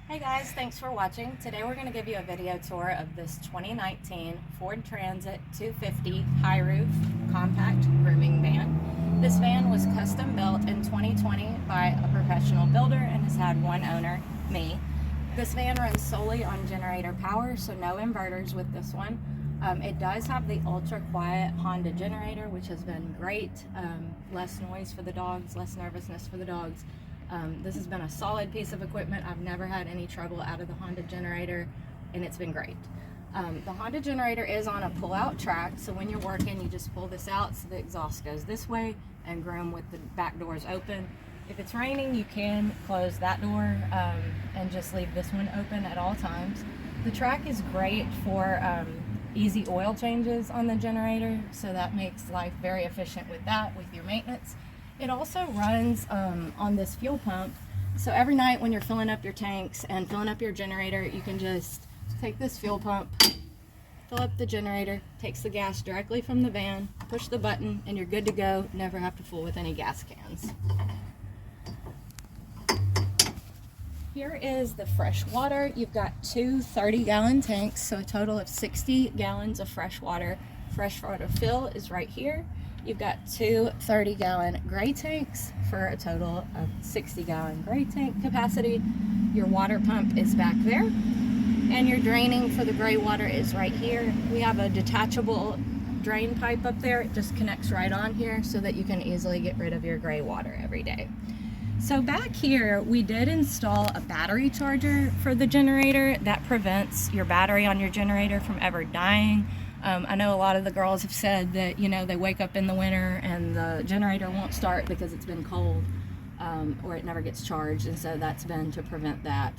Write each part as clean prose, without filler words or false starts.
Hey guys, thanks for watching. Today we're going to give you a video tour of this 2019 Ford Transit 250 high roof compact grooming van. This van was custom built in 2020 by a professional builder and has had one owner, me. This van runs solely on generator power, so no inverters with this one. It does have the ultra quiet Honda generator, which has been great. Less noise for the dogs, less nervousness for the dogs. This has been a solid piece of equipment. I've never had any trouble out of the Honda generator, and it's been great. The Honda generator is on a pull-out track, so when you're working, you just pull this out so the exhaust goes this way and groom with the back doors open. If it's raining, you can close that door and just leave this one open at all times. The track is great for easy oil changes on the generator, so that makes life very efficient with that, with your maintenance. It also runs on this fuel pump, so every night when you're filling up your tanks and filling up your generator, you can just take this fuel pump, fill up the generator, takes the gas directly from the van, push the button, and you're good to go. Never have to fool with any gas cans. Here is the fresh water. You've got two 30-gallon tanks, so a total of 60 gallons of fresh water. Fresh water fill is right here. You've got two 30-gallon gray tanks for a total of 60-gallon gray tank capacity. Your water pump is back there, and your draining for the gray water is right here. We have a detachable drain pipe up there. It just connects right on here so that you can easily get rid of your gray water every day. So back here, we did install a battery charger for the generator that prevents your battery on your generator from ever dying. I know a lot of the girls have said that, you know, they wake up in the winter and the generator won't start because it's been cold or it never gets charged, and so that's been to prevent that.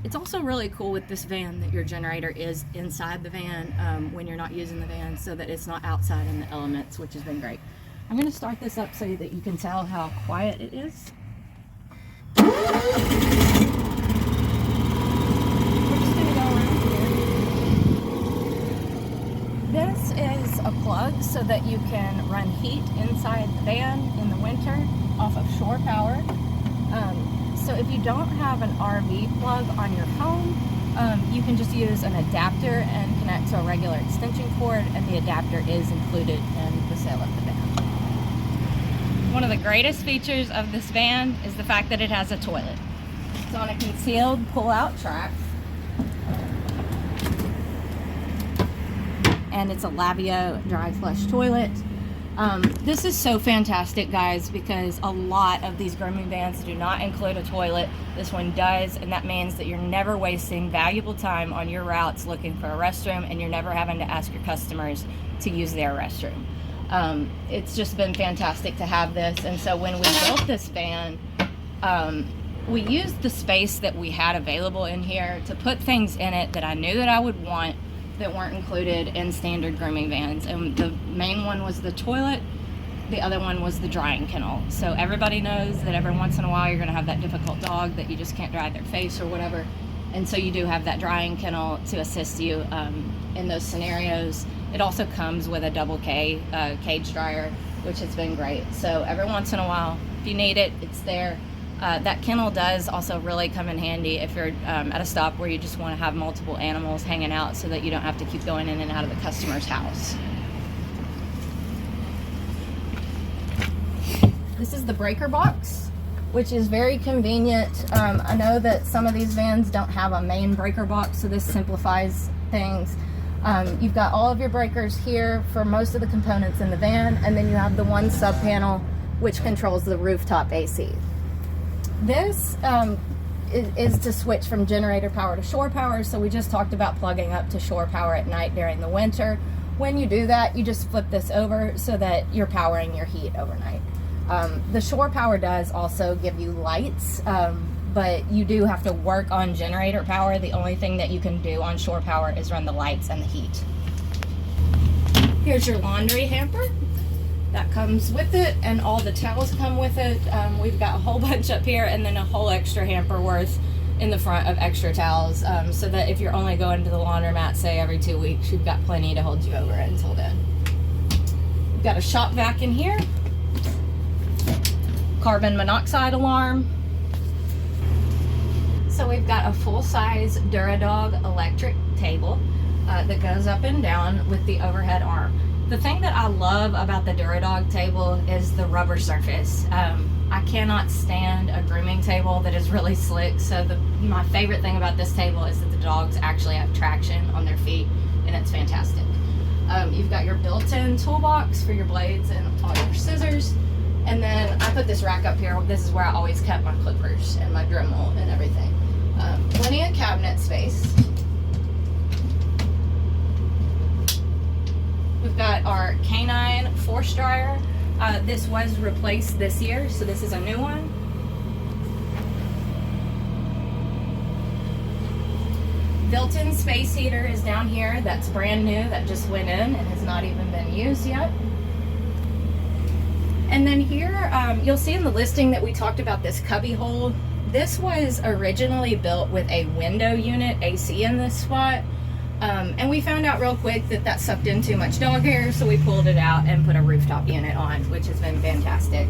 It's also really cool with this van that your generator is inside the van when you're not using the van, so that it's not outside in the elements, which has been great. I'm going to start this up so that you can tell how quiet it is. We're just going to go around here. This is a plug so that you can run heat inside the van in the winter off of shore power. So if you don't have an RV plug on your home, you can just use an adapter and connect to a regular extension cord, and the adapter is included in the sale of the van. One of the greatest features of this van is the fact that it has a toilet. It's on a concealed pull-out track, and it's a Lavio dry flush toilet. This is so fantastic, guys, because a lot of these grooming vans do not include a toilet. This one does, and that means that you're never wasting valuable time on your routes looking for a restroom, and you're never having to ask your customers to use their restroom. It's just been fantastic to have this, and so when we built this van, we used the space that we had available in here to put things in it that I knew that I would want that weren't included in standard grooming vans. And the main one was the toilet, the other one was the drying kennel. So everybody knows that every once in a while you're going to have that difficult dog that you just can't dry their face or whatever, and so you do have that drying kennel to assist you in those scenarios. It also comes with a double K cage dryer, which has been great. So every once in a while, if you need it, it's there. That kennel does also really come in handy if you're at a stop where you just want to have multiple animals hanging out so that you don't have to keep going in and out of the customer's house. This is the breaker box, which is very convenient. I know that some of these vans don't have a main breaker box, so this simplifies things. You've got all of your breakers here for most of the components in the van, and then you have the one sub panel which controls the rooftop AC. This is to switch from generator power to shore power, so we just talked about plugging up to shore power at night during the winter. When you do that, you just flip this over so that you're powering your heat overnight. The shore power does also give you lights, but you do have to work on generator power. The only thing that you can do on shore power is run the lights and the heat. Here's your laundry hamper. That comes with it, and all the towels come with it. We've got a whole bunch up here, and then a whole extra hamper worth in the front of extra towels, so that if you're only going to the laundromat, say every 2 weeks, you've got plenty to hold you over until then. We've got a shop vac in here, carbon monoxide alarm, So we've got a full-size Duradog electric table that goes up and down with the overhead arm. The thing that I love about the Duradog table is the rubber surface. I cannot stand a grooming table that is really slick, so my favorite thing about this table is that the dogs actually have traction on their feet, and it's fantastic. You've got your built-in toolbox for your blades and all your scissors, and then I put this rack up here. This is where I always kept my clippers and my Dremel and everything. Plenty of cabinet space. We've got our K9 force dryer. This was replaced this year, so this is a new one. Built-in space heater is down here. That's brand new. That just went in and has not even been used yet. And then here, you'll see in the listing that we talked about this cubby hole. This was originally built with a window unit AC in this spot. And we found out real quick that that sucked in too much dog hair, so we pulled it out and put a rooftop unit on, which has been fantastic.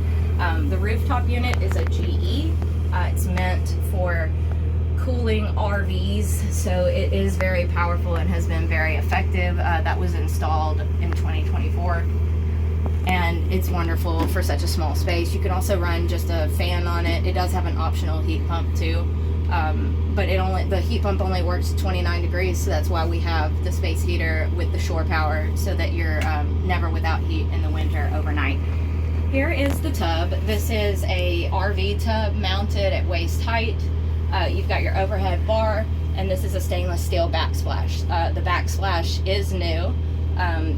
The rooftop unit is a GE. It's meant for cooling RVs, so it is very powerful and has been very effective. That was installed in 2024, and it's wonderful for such a small space. You can also run just a fan on it. It does have an optional heat pump too. But the heat pump only works 29 degrees, so that's why we have the space heater with the shore power, so that you're never without heat in the winter overnight. Here is the tub. This is a RV tub mounted at waist height. You've got your overhead bar, and this is a stainless steel backsplash. The backsplash is new.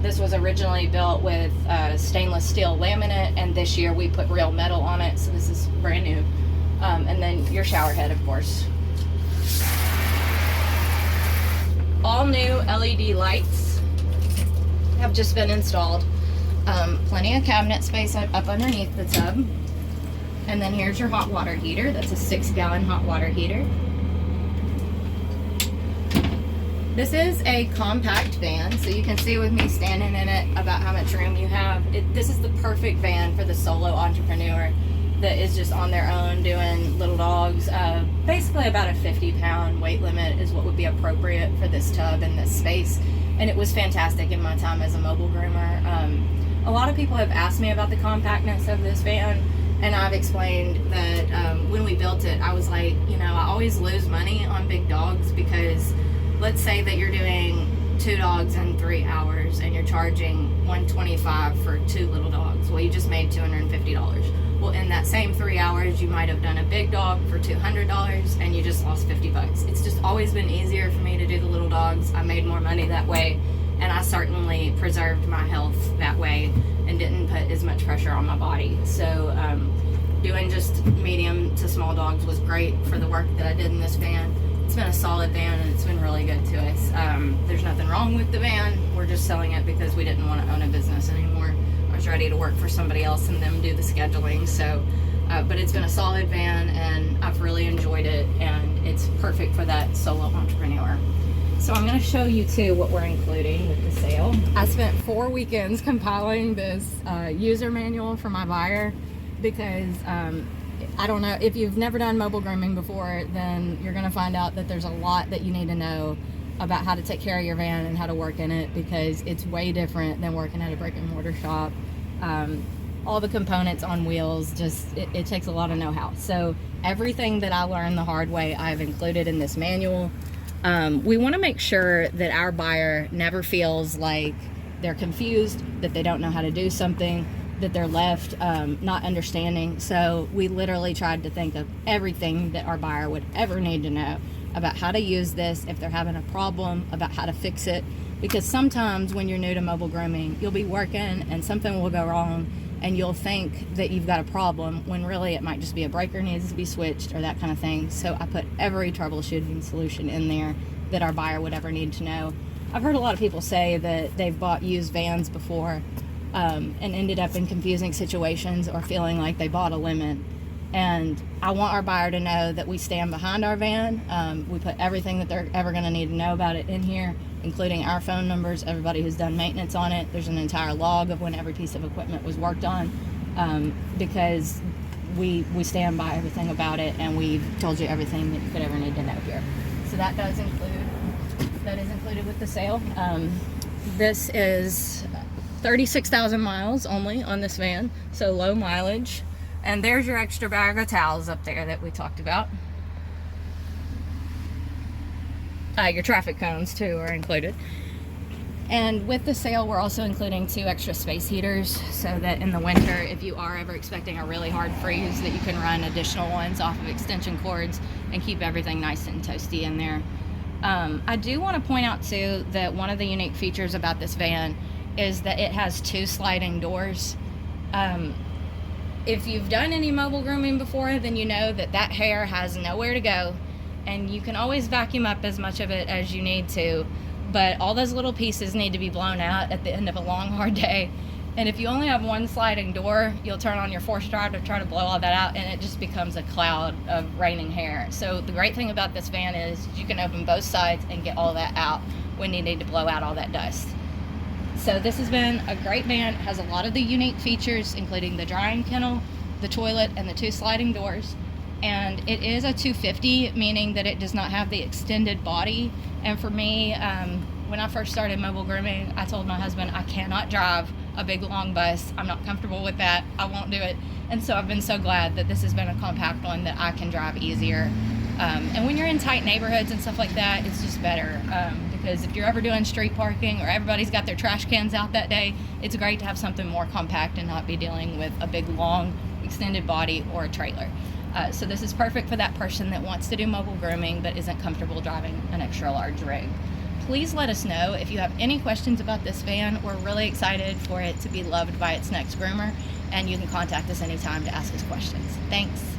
This was originally built with stainless steel laminate, and this year we put real metal on it, so this is brand new. And then your shower head, of course. All new LED lights have just been installed. Plenty of cabinet space up underneath the tub. And then here's your hot water heater. That's a 6-gallon hot water heater. This is a compact van, so you can see with me standing in it about how much room you have. This is the perfect van for the solo entrepreneur that is just on their own doing little dogs. Basically about a 50-pound weight limit is what would be appropriate for this tub and this space. And it was fantastic in my time as a mobile groomer. A lot of people have asked me about the compactness of this van, and I've explained that when we built it, I was like, I always lose money on big dogs, because let's say that you're doing 2 dogs in 3 hours and you're charging $125 for 2 little dogs. Well, you just made $250. Well, in that same 3 hours, you might have done a big dog for $200 and you just lost $50. It's just always been easier for me to do the little dogs. I made more money that way, and I certainly preserved my health that way and didn't put as much pressure on my body. So doing just medium to small dogs was great for the work that I did in this van. It's been a solid van, and it's been really good to us. There's nothing wrong with the van. We're just selling it because we didn't want to own a business anymore. I was ready to work for somebody else and them do the scheduling. So, but it's been a solid van, and I've really enjoyed it, and it's perfect for that solo entrepreneur. So I'm going to show you too what we're including with the sale. I spent 4 weekends compiling this user manual for my buyer, because I don't know, if you've never done mobile grooming before, then you're going to find out that there's a lot that you need to know about how to take care of your van and how to work in it, because it's way different than working at a brick and mortar shop. All the components on wheels, it takes a lot of know-how. So everything that I learned the hard way, I've included in this manual. We want to make sure that our buyer never feels like they're confused, that they don't know how to do something, that they're left not understanding. So we literally tried to think of everything that our buyer would ever need to know about how to use this if they're having a problem, about how to fix it. Because sometimes when you're new to mobile grooming, you'll be working and something will go wrong, and you'll think that you've got a problem when really it might just be a breaker needs to be switched or that kind of thing. So I put every troubleshooting solution in there that our buyer would ever need to know. I've heard a lot of people say that they've bought used vans before and ended up in confusing situations or feeling like they bought a lemon. And I want our buyer to know that we stand behind our van. We put everything that they're ever going to need to know about it in here, including our phone numbers, everybody who's done maintenance on it. There's an entire log of when every piece of equipment was worked on, because we stand by everything about it, and we've told you everything that you could ever need to know here. So that is included with the sale. This is 36,000 miles only on this van, so low mileage. And there's your extra bag of towels up there that we talked about. Your traffic cones too are included. And with the sale, we're also including 2 extra space heaters, so that in the winter, if you are ever expecting a really hard freeze, that you can run additional ones off of extension cords and keep everything nice and toasty in there. I do want to point out too that one of the unique features about this van is that it has 2 sliding doors. If you've done any mobile grooming before, then you know that that hair has nowhere to go, and you can always vacuum up as much of it as you need to, but all those little pieces need to be blown out at the end of a long, hard day. And if you only have 1 sliding door, you'll turn on your force drive to try to blow all that out, and it just becomes a cloud of raining hair. So the great thing about this van is you can open both sides and get all that out when you need to blow out all that dust. So this has been a great van. It has a lot of the unique features, including the drying kennel, the toilet, and the 2 sliding doors. And it is a 250, meaning that it does not have the extended body. And for me, when I first started mobile grooming, I told my husband I cannot drive a big long bus. I'm not comfortable with that. I won't do it. And so I've been so glad that this has been a compact one that I can drive easier. And when you're in tight neighborhoods and stuff like that, it's just better. Because if you're ever doing street parking or everybody's got their trash cans out that day, it's great to have something more compact and not be dealing with a big long extended body or a trailer. So this is perfect for that person that wants to do mobile grooming but isn't comfortable driving an extra large rig. Please let us know if you have any questions about this van. We're really excited for it to be loved by its next groomer, and you can contact us anytime to ask us questions. Thanks.